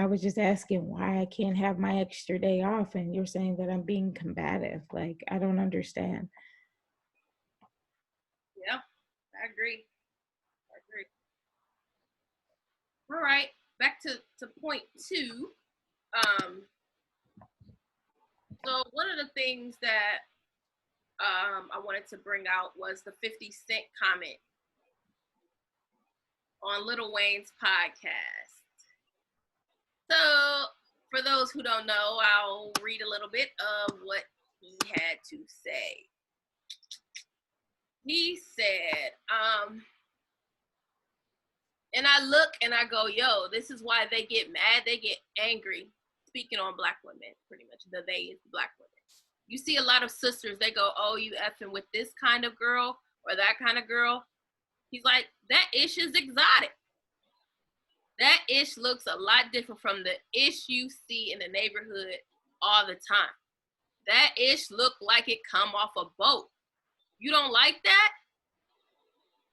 I was just asking why I can't have my extra day off, and you're saying that I'm being combative. Like, I don't understand. Yeah, I agree. All right, back to point two. So one of the things that I wanted to bring out was the 50 Cent comment on Lil Wayne's podcast. So for those who don't know, I'll read a little bit of what he had to say. He said, and I look and I go, yo, this is why they get mad, they get angry. Speaking on black women, pretty much. The they is black women. You see a lot of sisters, they go, oh, you effing with this kind of girl or that kind of girl. He's like, that ish is exotic. That ish looks a lot different from the ish you see in the neighborhood all the time. That ish look like it come off a boat. You don't like that?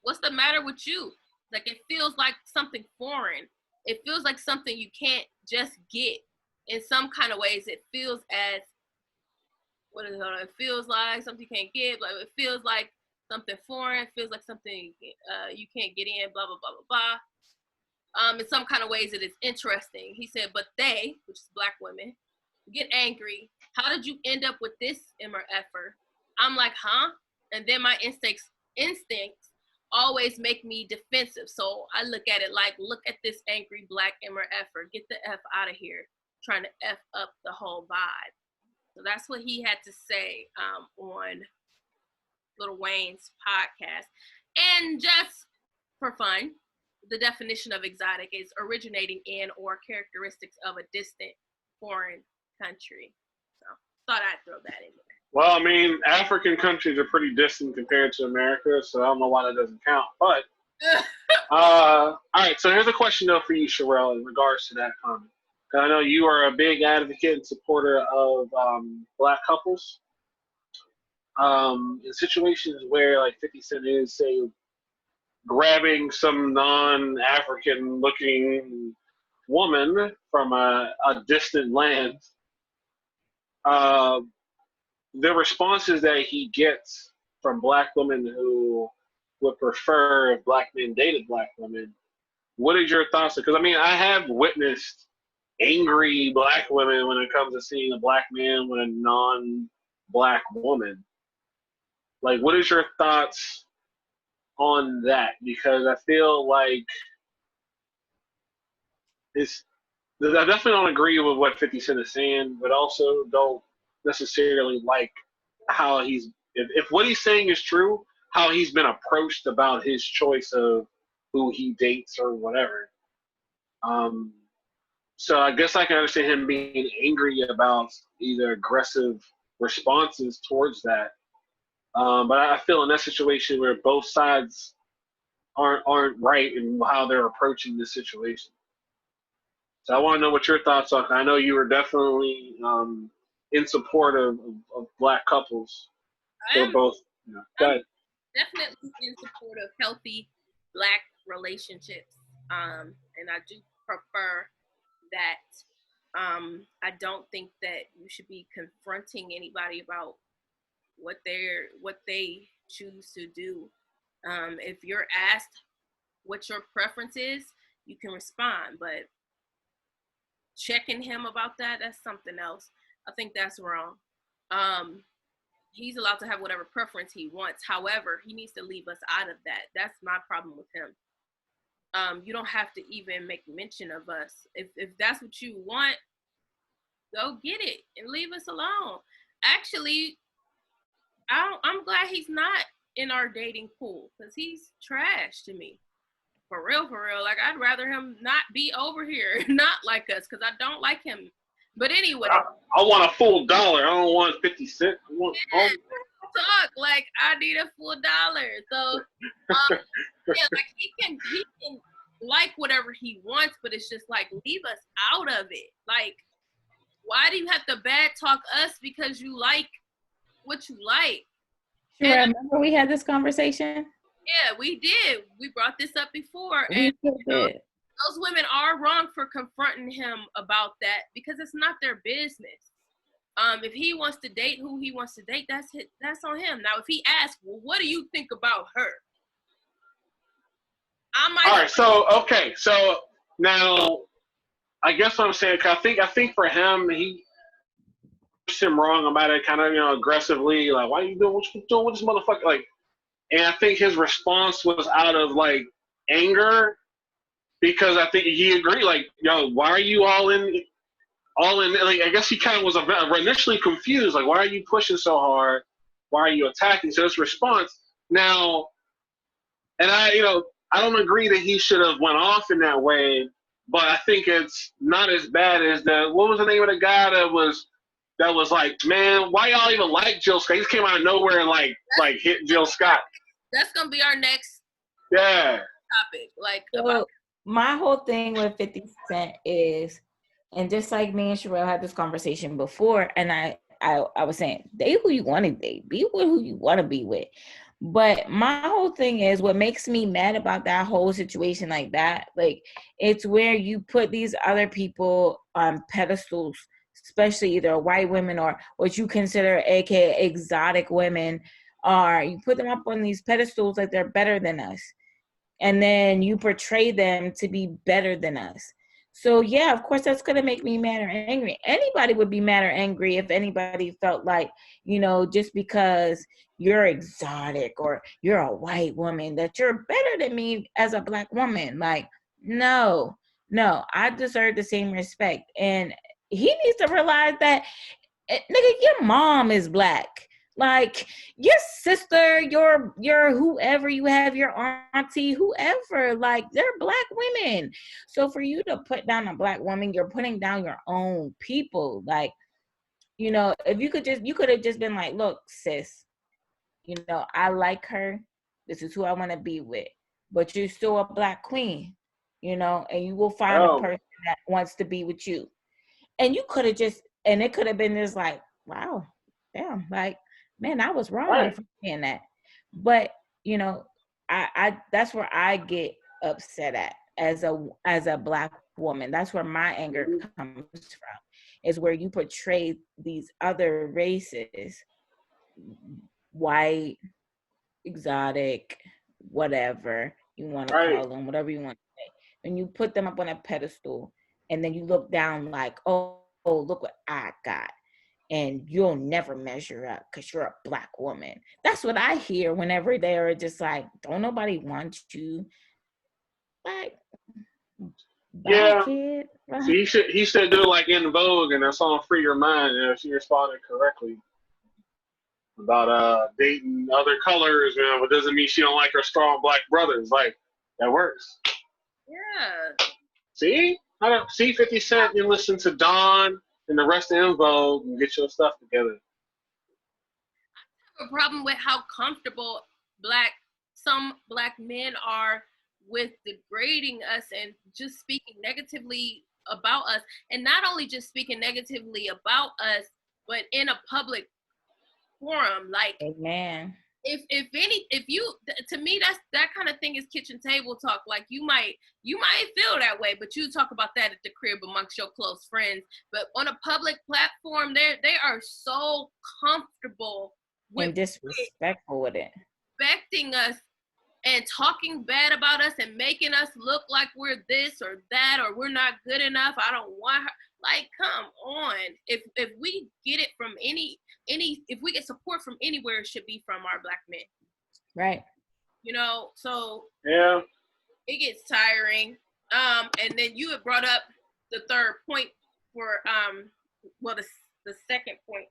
What's the matter with you? Like, it feels like something foreign. It feels like something you can't just get. In some kind of ways, it feels as, it feels like something you can't get. Like, it feels like something foreign. It feels like something you can't get in, blah, blah, blah, blah, blah. In some kind of ways, it is interesting. He said, but they, which is black women, get angry. How did you end up with this MRFer? I'm like, huh? And then my instincts always make me defensive. So I look at it like, look at this angry black MRFer. Get the F out of here. Trying to F up the whole vibe. So that's what he had to say on Lil Wayne's podcast. And just for fun, the definition of exotic is originating in or characteristics of a distant foreign country. So thought I'd throw that in there. Well, I mean, African countries are pretty distant compared to America, so I don't know why that doesn't count. But, all right, so here's a question, though, for you, Sherelle, in regards to that comment. Because I know you are a big advocate and supporter of black couples. In situations where, like, 50 Cent is, say, grabbing some non-African looking woman from a distant land, the responses that he gets from black women who would prefer if black men dated black women, what is your thoughts? Because, I mean, I have witnessed angry black women when it comes to seeing a black man with a non-black woman. Like, what is your thoughts on that? Because I feel like I definitely don't agree with what 50 Cent is saying, but also don't necessarily like how if what he's saying is true, how he's been approached about his choice of who he dates or whatever. So I guess I can understand him being angry about either aggressive responses towards that. But I feel in that situation where both sides aren't right in how they're approaching this situation. So I want to know what your thoughts are. I know you were definitely in support of black couples. They're both. I'm definitely in support of healthy black relationships, and I do prefer that. I don't think that you should be confronting anybody about what they choose to do. If you're asked what your preference is, you can respond, but checking him about that's something else. I think that's wrong. He's allowed to have whatever preference he wants. However, he needs to leave us out of that. That's my problem with him. You don't have to even make mention of us. If that's what you want, go get it and leave us alone. Actually, I'm glad he's not in our dating pool because he's trash to me. For real. Like, I'd rather him not be over here, not like us, because I don't like him. But anyway. I want a full dollar. I don't want 50 cents. I want talk. Like, I need a full dollar. So, yeah, like, he can like whatever he wants, but it's just like, leave us out of it. Like, why do you have to bad talk us because you like what you like? Sure, and remember we had this conversation? Yeah, we did. We brought this up before. We and did. those women are wrong for confronting him about that because it's not their business. If he wants to date who he wants to date, that's on him. Now, if he asks, well, what do you think about her? I might. All right, so now I guess what I'm saying, 'cause I think for him, he pushed him wrong about it, kind of aggressively, like, why you doing what you doing with this motherfucker, like, and I think his response was out of like anger because I think he agreed, like, yo, why are you all in? Like, I guess he kind of was initially confused, like, why are you pushing so hard? Why are you attacking? So his response now, and I don't agree that he should have went off in that way, but I think it's not as bad as what was the name of the guy that was like, man, why y'all even like Jill Scott? He just came out of nowhere and like hit Jill Scott. That's gonna be our next topic. Like, so my whole thing with 50 Cent is, and just like me and Sherelle had this conversation before, and I was saying, date who you want to date, be with who you want to be with. But my whole thing is, what makes me mad about that whole situation like that, like, it's where you put these other people on pedestals, especially either white women or what you consider aka exotic women, or you put them up on these pedestals like they're better than us. And then you portray them to be better than us. So yeah, of course, that's going to make me mad or angry. Anybody would be mad or angry if anybody felt like, just because you're exotic or you're a white woman, that you're better than me as a black woman. Like, no, I deserve the same respect. And he needs to realize that, nigga, your mom is black. Like, your sister, your whoever you have, your auntie, whoever, like, they're black women. So for you to put down a black woman, you're putting down your own people. Like, if you could have just been like, look, sis, I like her. This is who I want to be with. But you're still a black queen, and you will find a person that wants to be with you. And you could have and it could have been this like, wow, damn, like, man, I was wrong for saying that. But, I that's where I get upset at as a black woman. That's where my anger comes from, is where you portray these other races, white, exotic, whatever you want to call them, whatever you want to say, and you put them up on a pedestal, and then you look down like, oh, look what I got, and you'll never measure up because you're a black woman. That's what I hear whenever they're just like, don't nobody want you. Like, yeah. Kid. Right? So he should do like In Vogue and that song Free Your Mind, and she responded correctly about dating other colors, but doesn't mean she don't like her strong black brothers. Like, that works. Yeah. See? I don't see 50 Cent and listen to Dawn and the rest of In Vogue and get your stuff together. I have a problem with how comfortable some black men are with degrading us and just speaking negatively about us, and not only just speaking negatively about us, but in a public forum. Like, amen. If you, to me, that kind of thing is kitchen table talk. Like, you might feel that way, but you talk about that at the crib amongst your close friends. But on a public platform, they are so comfortable with and disrespectful with it, respecting us and talking bad about us and making us look like we're this or that, or we're not good enough. I don't want her. Like, come on. If we get it from if we get support from anywhere, it should be from our black men. Right. So yeah, it gets tiring. And then you had brought up the third point for the second point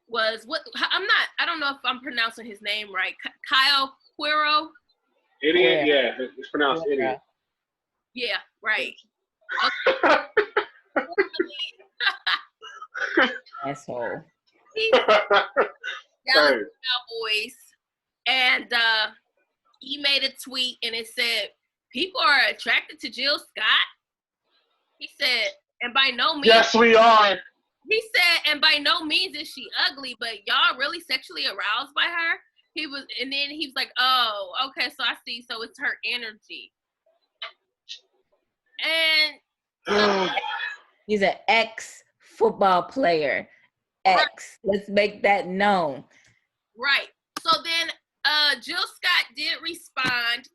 was I don't know if I'm pronouncing his name right. Kyle Quiro. Idiot, yeah, it's pronounced idiot. Yeah, right. Asshole. He's Dallas Cowboys, and he made a tweet, and it said, "People are attracted to Jill Scott." He said, and by no means. Yes, we are. He said, and by no means is she ugly, but y'all really sexually aroused by her. And then he was like, "Oh, okay, so I see. So it's her energy." And He's an ex-football player. Ex. Let's make that known. Right. So then Jill Scott did respond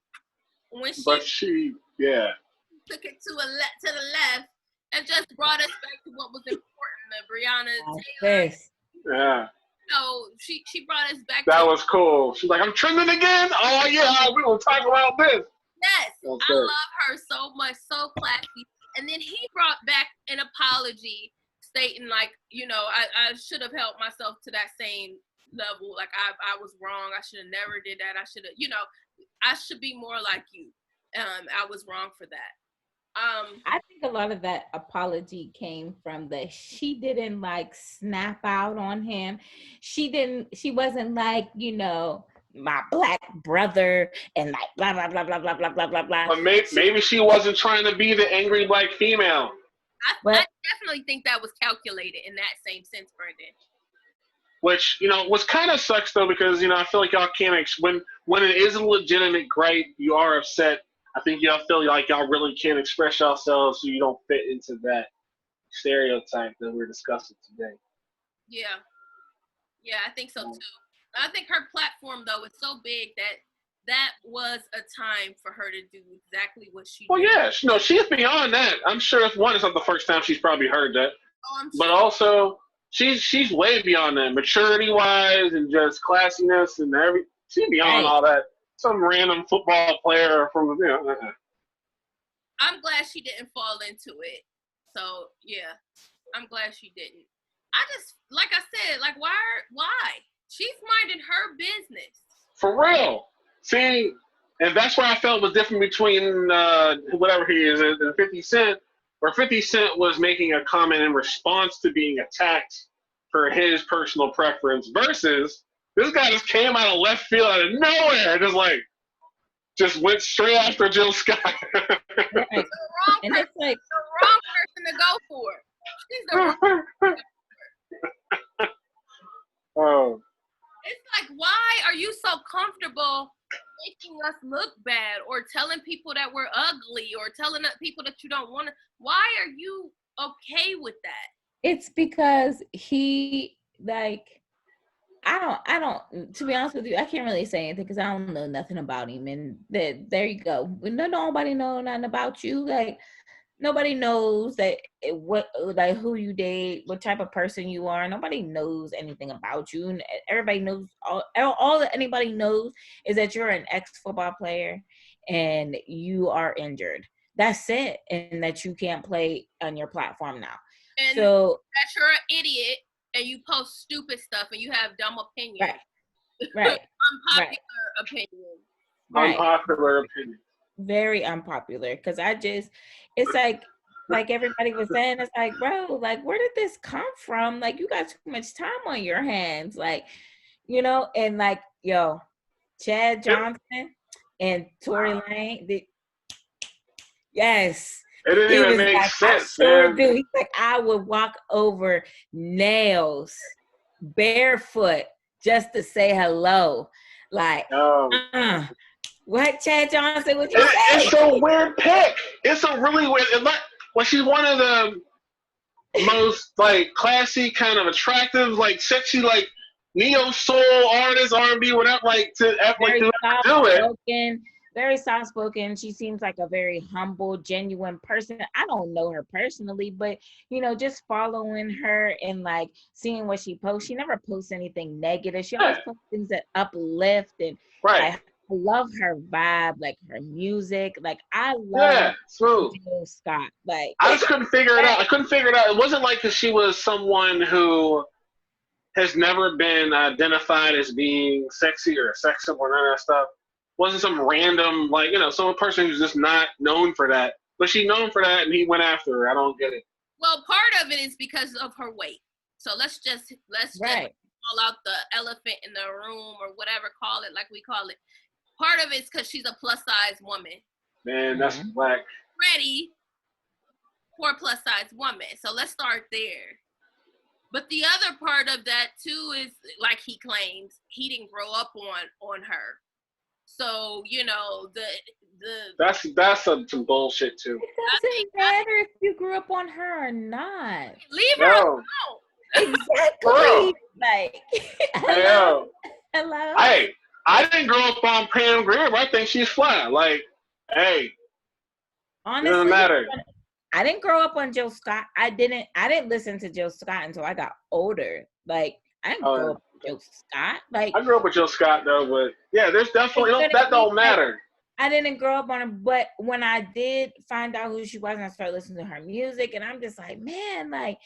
when she took it to the left and just brought us back to what was important, the Breonna Taylor. Yeah. So she brought us back. That was cool. She's like, I'm trending again. Oh yeah, we will talk about this. Yes, I love her so much, so classy. And then he brought back an apology, stating like, you know, I should have held myself to that same level. Like I was wrong. I should have never did that. I should have, you know, I should be more like you. I was wrong for that. I think a lot of that apology came from she didn't like snap out on him. She wasn't like, you know, my black brother and like blah blah blah blah blah blah blah blah blah. But maybe she wasn't trying to be the angry black female. I definitely think that was calculated in that same sense, Brendan. Which, you know, was kind of sucks though, because, you know, I feel like y'all can't when it is a legitimate gripe, you are upset. I think y'all feel like y'all really can't express yourselves, so you don't fit into that stereotype that we're discussing today. Yeah, I think so too. I think her platform though is so big that was a time for her to do exactly what she. Well, yeah, no, she's beyond that. I'm sure it's not the first time she's probably heard that. Oh, I'm sure. But also, she's way beyond that, maturity wise and just classiness and she's beyond all that. Some random football player from, you know. I'm glad she didn't fall into it. So yeah, I'm glad she didn't. I just, like I said, like why? She's minding her business. For real. See, and that's why I felt was different between whatever he is and 50 Cent, where 50 Cent was making a comment in response to being attacked for his personal preference versus this guy just came out of left field out of nowhere, just went straight after Jill Scott. Right. The wrong person to go for. She's the wrong person to go for. Oh. It's like, why are you so comfortable making us look bad or telling people that we're ugly or telling people that you don't want to? Why are you okay with that? It's because he, like, I don't, to be honest with you, I can't really say anything because I don't know nothing about him. And there you go. Nobody know nothing about you. Like, nobody knows who you date, what type of person you are. Nobody knows anything about you. And everybody knows all that anybody knows is that you're an ex-football player and you are injured. That's it. And that you can't play on your platform now. And so that you're an idiot and you post stupid stuff and you have dumb opinions. Right. Unpopular opinions. Right. Unpopular opinions. Very unpopular. Because it's like everybody was saying, it's like, bro, like, where did this come from? Like, you got too much time on your hands. Like, you know, and like, yo, Chad Johnson and Tory Lane, yes. It didn't even make sense, man. Dude, he's like, I would walk over nails barefoot just to say hello. Like, what, Chad Johnson? What you say? It's a weird pick. It's a really weird. Well, she's one of the most like classy, kind of attractive, like sexy, like neo soul artists, R&B, whatever. Like to do it. Very soft spoken. She seems like a very humble, genuine person. I don't know her personally, but you know, just following her and like seeing what she posts. She never posts anything negative. She always posts things that uplift and I love her vibe, like her music. Like I love Jill Scott. Like I just couldn't figure it out. It wasn't like that she was someone who has never been identified as being sexy or sexual or none of that stuff. Wasn't some random, like, you know, some person who's just not known for that. But she's known for that, and he went after her. I don't get it. Well, part of it is because of her weight. So let's just call out the elephant in the room or whatever, call it like we call it. Part of it is because she's a plus-size woman. Man, that's black. Ready for a plus-size woman. So let's start there. But the other part of that, too, is, like he claims, he didn't grow up on her. So, you know, the That's some bullshit too. It doesn't matter if you grew up on her or not. leave her No. alone. Exactly. Like, hello. Hello. Hey, I didn't grow up on Pam Grier. I think she's flat. Like, hey, Honestly, doesn't matter. I didn't grow up on Jill Scott. I didn't listen to Jill Scott until I got older. Like, I didn't grow up with Jill Scott. Like, I grew up with Jill Scott though, but yeah, there's definitely that don't matter. I didn't grow up on her, but when I did find out who she was, and I started listening to her music, and I'm just like, man, like,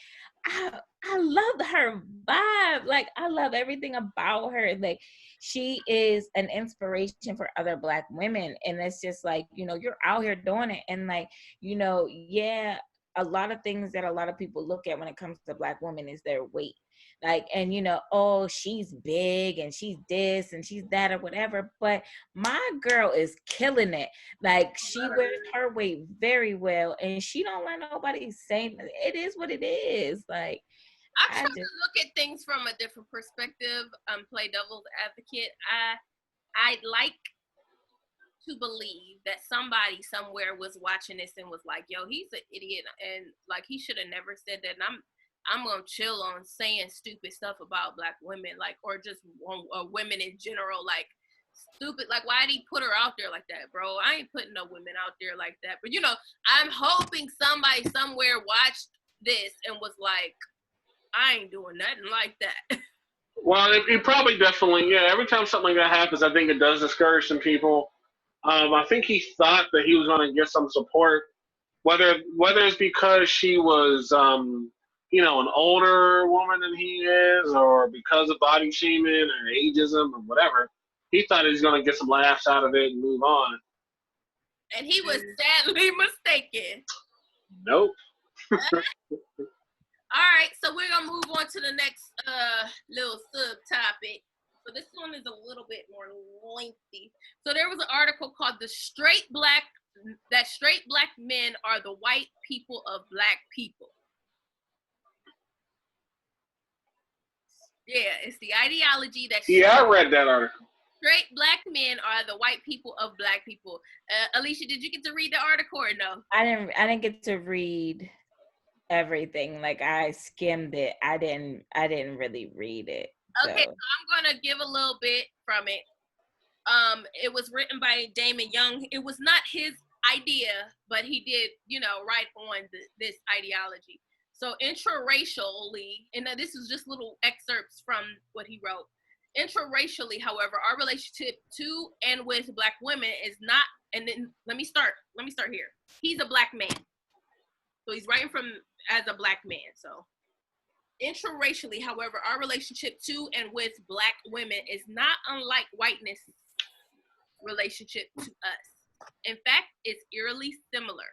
I love her vibe. Like, I love everything about her. Like, she is an inspiration for other Black women, and it's just like, you know, you're out here doing it, and like, you know, yeah, a lot of things that a lot of people look at when it comes to Black women is their weight. Like, and you know, oh, she's big and she's this and she's that or whatever, but my girl is killing it. Like, she wears her weight very well, and she don't let nobody say it is what it is. Like, I try to look at things from a different perspective. Play devil's advocate. I'd like to believe that somebody somewhere was watching this and was like, yo, he's an idiot, and like, he should have never said that. And I'm gonna chill on saying stupid stuff about Black women, like, or just women in general, like, stupid. Like, why did he put her out there like that, bro? I ain't putting no women out there like that. But you know, I'm hoping somebody somewhere watched this and was like, I ain't doing nothing like that. Well, it probably definitely, yeah. Every time something like that happens, I think it does discourage some people. I think he thought that he was going to get some support, whether it's because she was, you know, an older woman than he is, or because of body shaming or ageism or whatever. He thought he was going to get some laughs out of it and move on. And he was sadly mistaken. Nope. All right, so we're gonna move on to the next little subtopic. So this one is a little bit more lengthy. So there was an article called straight black men are the white people of Black people. Yeah, it's the ideology that I read that article. Straight Black men are the white people of Black people. Alicia, did you get to read the article or no? I didn't get to read everything. Like, I skimmed it. I didn't really read it. Okay, so I'm gonna give a little bit from it. It was written by Damon Young. It was not his idea, but he did, you know, write on this ideology. So intraracially, and this is just little excerpts from what he wrote. Intraracially, however, our relationship to and with Black women is not. And then let me start here. He's a Black man, so he's writing from as a Black man. So intraracially, however, our relationship to and with Black women is not unlike whiteness relationship to us. In fact, it's eerily similar.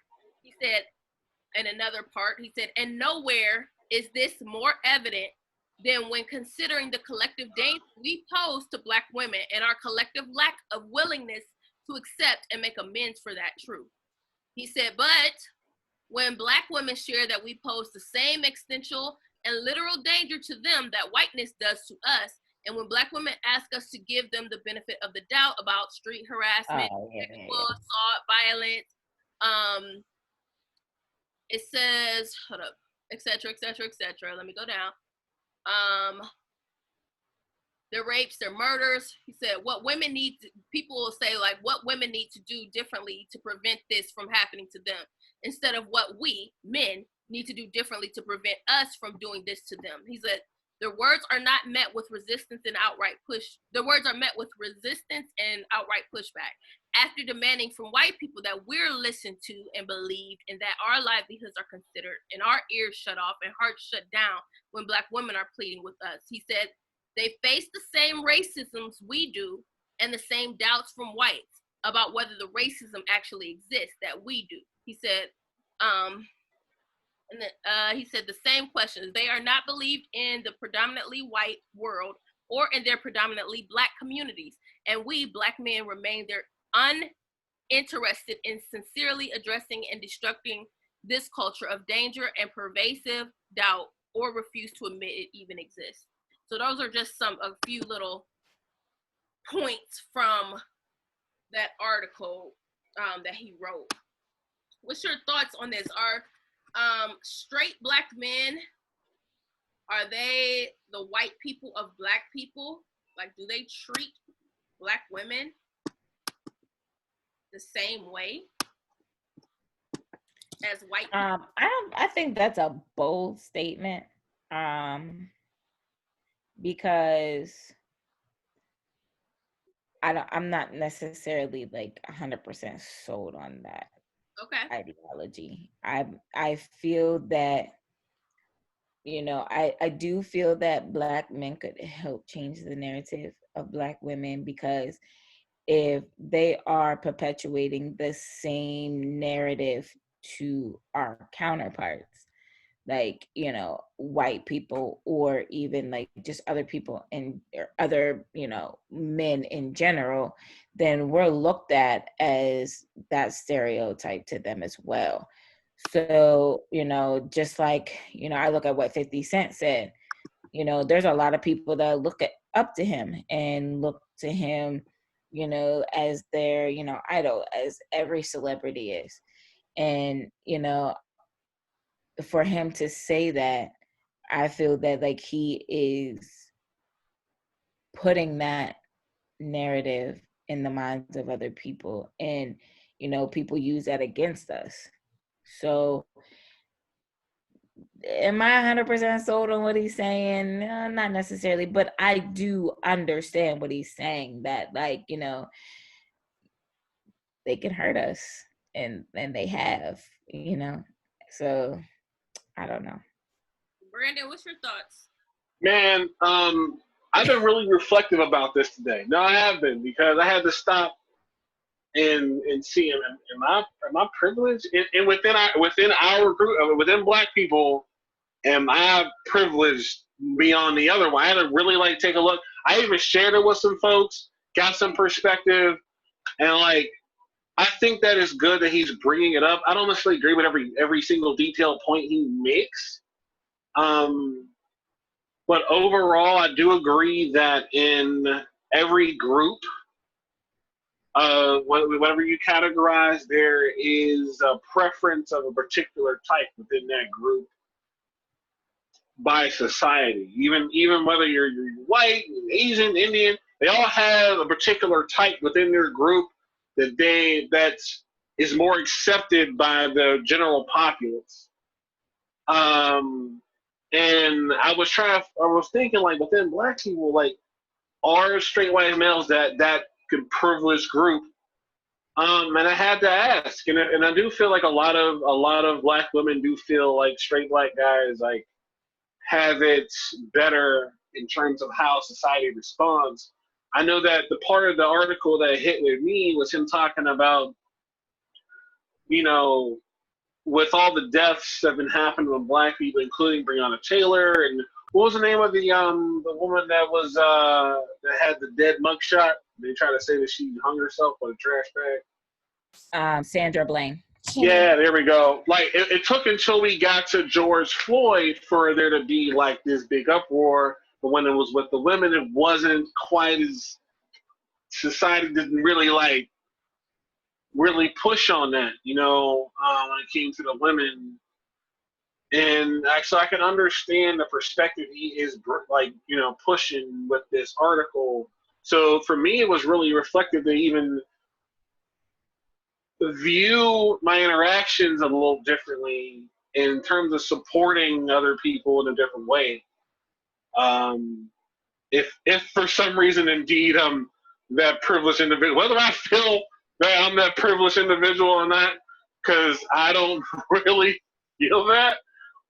He said in another part, he said, and nowhere is this more evident than when considering the collective danger we pose to Black women and our collective lack of willingness to accept and make amends for that truth. He said, but when Black women share that we pose the same existential and literal danger to them that whiteness does to us, and when Black women ask us to give them the benefit of the doubt about street harassment, sexual assault, violence, it says, hold up, et cetera, et cetera, et cetera. Let me go down. Their rapes, their murders. He said, people will say, like, what women need to do differently to prevent this from happening to them, instead of what we, men, need to do differently to prevent us from doing this to them. He said, their words are not met with resistance and outright push. Their words are met with resistance and outright pushback. After demanding from white people that we're listened to and believed, and that our livelihoods are considered, and our ears shut off and hearts shut down when Black women are pleading with us. He said, they face the same racisms we do and the same doubts from whites about whether the racism actually exists that we do. He said, he said the same questions. They are not believed in the predominantly white world or in their predominantly Black communities. And we, Black men, remain there uninterested in sincerely addressing and destructing this culture of danger and pervasive doubt, or refuse to admit it even exists. So those are just a few little points from that article that he wrote. What's your thoughts on this? Are straight black men, are they the white people of black people? Like, do they treat black women the same way as white people? I think that's a bold statement. Because I'm not necessarily like 100% sold on that ideology. I feel that, I do feel that black men could help change the narrative of black women, because if they are perpetuating the same narrative to our counterparts, like, white people, or even like just other people and other, men in general, then we're looked at as that stereotype to them as well. So, just like, I look at what 50 Cent said, there's a lot of people that look up to him and look to him, as their, idol, as every celebrity is. And, for him to say that, I feel that like he is putting that narrative in the minds of other people, and people use that against us. So am I 100% sold on what he's saying? Not necessarily, but I do understand what he's saying, that like, they can hurt us, and they have, so I don't know. Brandon, what's your thoughts? Man, I've been really reflective about this today. No, I have been, because I had to stop and see, am I privileged? And within our group, within black people, am I privileged beyond the other one? I had to really like take a look. I even shared it with some folks, got some perspective, and like, I think that is good that he's bringing it up. I don't necessarily agree with every single detailed point he makes. But overall, I do agree that in every group, whatever you categorize, there is a preference of a particular type within that group by society. Even whether you're white, Asian, Indian, they all have a particular type within their group that is more accepted by the general populace. And I was thinking, like, within black people, like, are straight white males that privileged group? And I had to ask, and I do feel like a lot of black women do feel like straight black guys like have it better in terms of how society responds. I know that the part of the article that hit with me was him talking about, with all the deaths that have been happening with black people, including Breonna Taylor, and what was the name of the woman that was that had the dead mugshot? They try to say that she hung herself with a trash bag. Sandra Bland. Yeah, there we go. Like, it took until we got to George Floyd for there to be like this big uproar. But when it was with the women, it wasn't quite as, society didn't really push on that, when it came to the women. And so I can understand the perspective he is pushing with this article. So for me, it was really reflective to even view my interactions a little differently in terms of supporting other people in a different way. If for some reason indeed I'm that privileged individual, whether I feel that I'm that privileged individual or not, because I don't really feel that,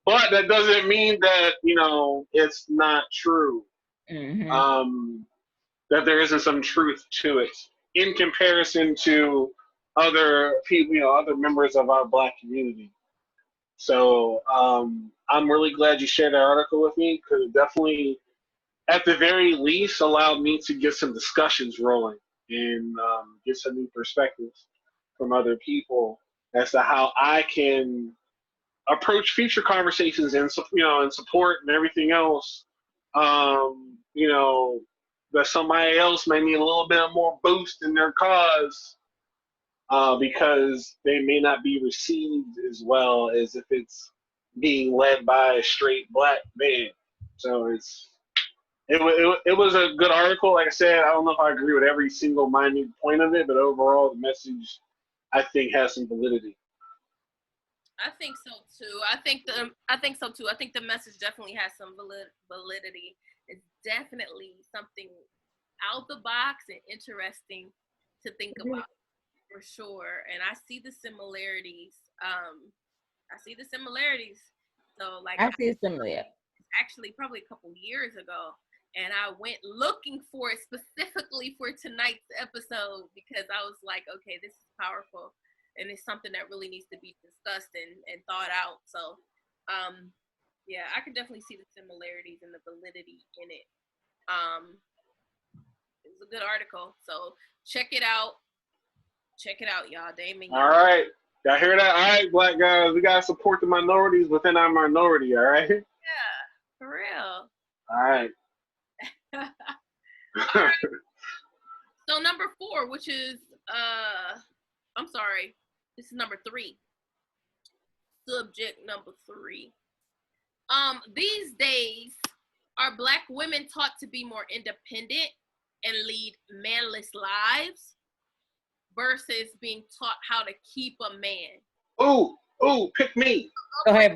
but that doesn't mean that it's not true. Mm-hmm. That there isn't some truth to it in comparison to other people, other members of our black community. So I'm really glad you shared that article with me, because it definitely, at the very least, allowed me to get some discussions rolling and get some new perspectives from other people as to how I can approach future conversations and support and everything else. The that somebody else may need a little bit more boost in their cause because they may not be received as well as if it's being led by a straight black man. So it was a good article. Like I said, I don't know if I agree with every single minute point of it, but overall, the message I think has some validity. I think so too. I think so too. I think the message definitely has some validity. It's definitely something out the box and interesting to think about for sure. And I see the similarities. So like I see it similar. actually probably a couple years ago, and I went looking for it specifically for tonight's episode because I was like, okay, this is powerful. And it's something that really needs to be discussed and thought out. So, yeah, I can definitely see the similarities and the validity in it. It was a good article. So check it out. Check it out, y'all. Damon. All right. Y'all hear that? All right, black guys. We got to support the minorities within our minority, all right? Yeah, for real. All right. All right. So number 4, which is, I'm sorry. This is number 3. Subject number 3. These days, are black women taught to be more independent and lead manless lives versus being taught how to keep a man? Ooh, pick me. Go ahead,